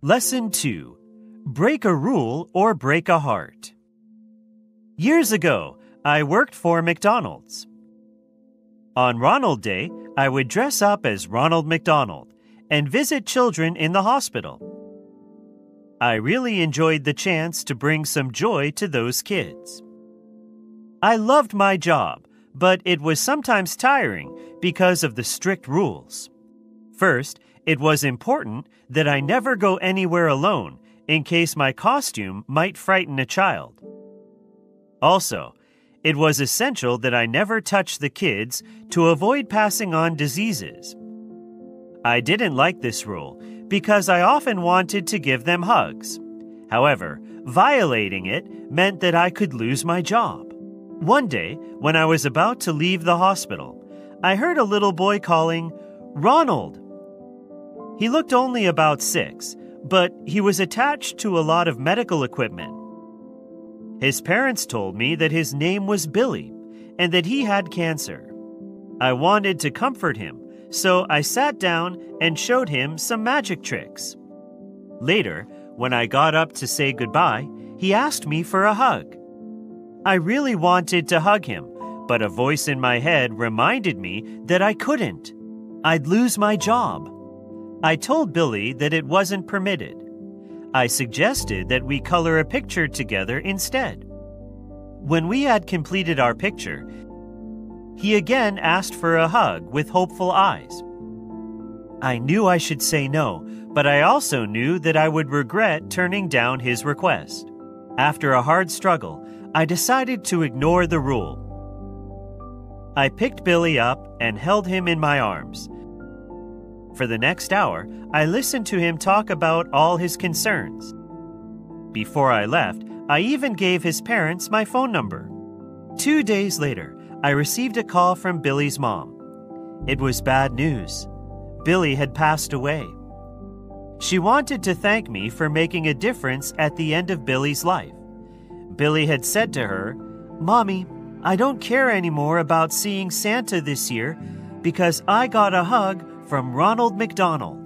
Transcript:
Lesson 2. Break a rule or break a heart. Years ago, I worked for McDonald's. On Ronald Day, I would dress up as Ronald McDonald and visit children in the hospital. I really enjoyed the chance to bring some joy to those kids. I loved my job, but it was sometimes tiring because of the strict rules. First, it was important that I never go anywhere alone in case my costume might frighten a child. Also, it was essential that I never touch the kids to avoid passing on diseases. I didn't like this rule because I often wanted to give them hugs. However, violating it meant that I could lose my job. One day, when I was about to leave the hospital, I heard a little boy calling, "Ronald!" He looked only about 6, but he was attached to a lot of medical equipment. His parents told me that his name was Billy and that he had cancer. I wanted to comfort him, so I sat down and showed him some magic tricks. Later, when I got up to say goodbye, he asked me for a hug. I really wanted to hug him, but a voice in my head reminded me that I couldn't. I'd lose my job. I told Billy that it wasn't permitted. I suggested that we color a picture together instead. When we had completed our picture, he again asked for a hug with hopeful eyes. I knew I should say no, but I also knew that I would regret turning down his request. After a hard struggle, I decided to ignore the rule. I picked Billy up and held him in my arms. For the next hour, I listened to him talk about all his concerns. Before I left, I even gave his parents my phone number. 2 days later, I received a call from Billy's mom. It was bad news. Billy had passed away. She wanted to thank me for making a difference at the end of Billy's life. Billy had said to her, "Mommy, I don't care anymore about seeing Santa this year because I got a hug from Ronald McDonald."